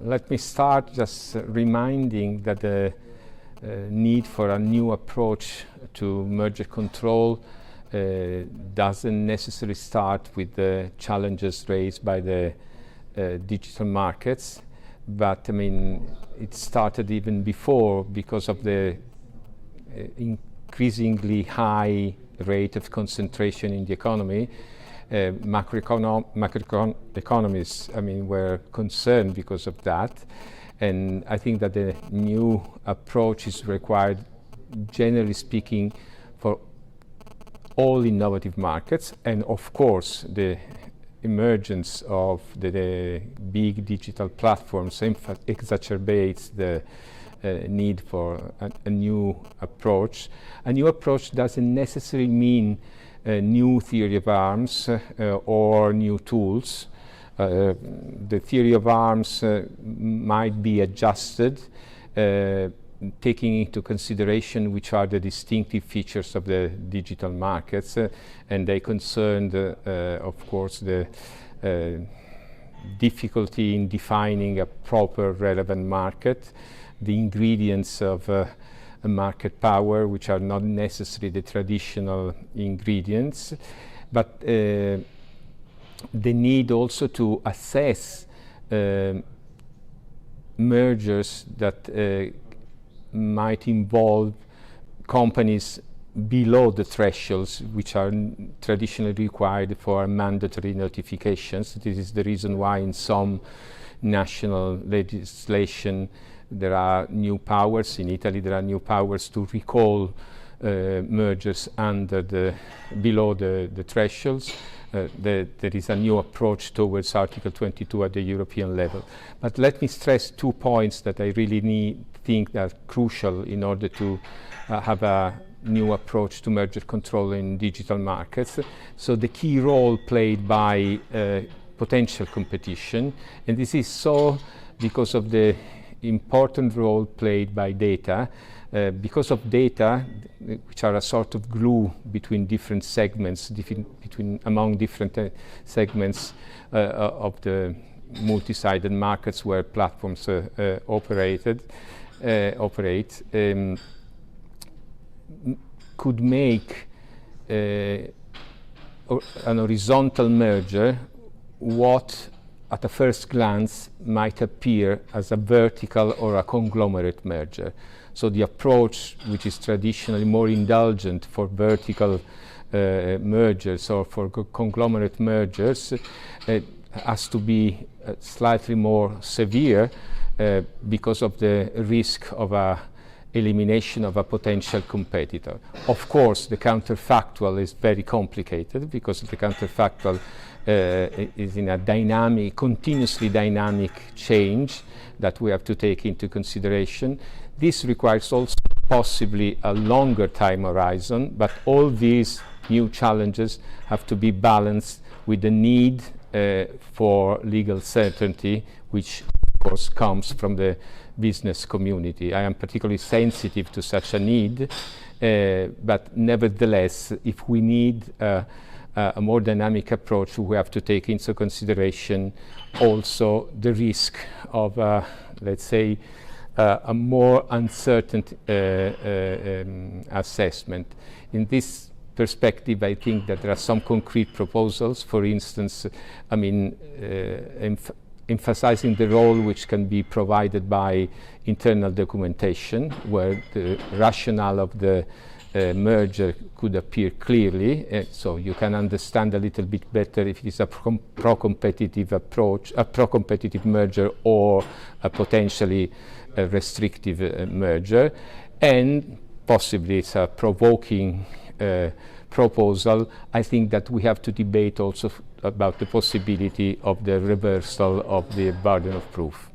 Let me start just reminding that the need for a new approach to merger control doesn't necessarily start with the challenges raised by the digital markets, but I mean it started even before because of the increasingly high rate of concentration in the economy. Macroeconomists, I mean, were concerned because of that, and I think that the new approach is required, generally speaking, for all innovative markets, and of course the emergence of the big digital platforms exacerbates the need for a new approach. A new approach doesn't necessarily mean a new theory of arms or new tools. The theory of arms might be adjusted, taking into consideration which are the distinctive features of the digital markets, and they concerned, of course, the difficulty in defining a proper relevant market, the ingredients of a market power, which are not necessarily the traditional ingredients, but the need also to assess mergers that might involve companies below the thresholds which are traditionally required for mandatory notifications. This is the reason why in some national legislation there are new powers. In Italy there are new powers to recall mergers under below the thresholds. There is a new approach towards Article 22 at the European level. But let me stress 2 points that I really think are crucial in order to have a new approach to merger control in digital markets. So the key role played by potential competition, and this is so because of the important role played by data, because of data, which are a sort of glue between different segments, among different segments of the multi-sided markets where platforms operate, could make an horizontal merger what at a first glance might appear as a vertical or a conglomerate merger. So the approach, which is traditionally more indulgent for vertical mergers or for conglomerate mergers, has to be slightly more severe because of the risk of elimination of a potential competitor. Of course, the counterfactual is very complicated because the counterfactual is in a continuously dynamic change that we have to take into consideration. This requires also possibly a longer time horizon, but all these new challenges have to be balanced with the need for legal certainty, which of course comes from the business community. I am particularly sensitive to such a need, but nevertheless, if we need a more dynamic approach, we have to take into consideration also the risk of, let's say, a more uncertain assessment. In this perspective, I think that there are some concrete proposals. For instance, I mean, emphasizing the role which can be provided by internal documentation, where the rationale of the merger could appear clearly, so you can understand a little bit better if it is a pro-competitive approach, a pro-competitive merger, or a potentially restrictive merger, and possibly it's a provoking proposal. I think that we have to debate also about the possibility of the reversal of the burden of proof.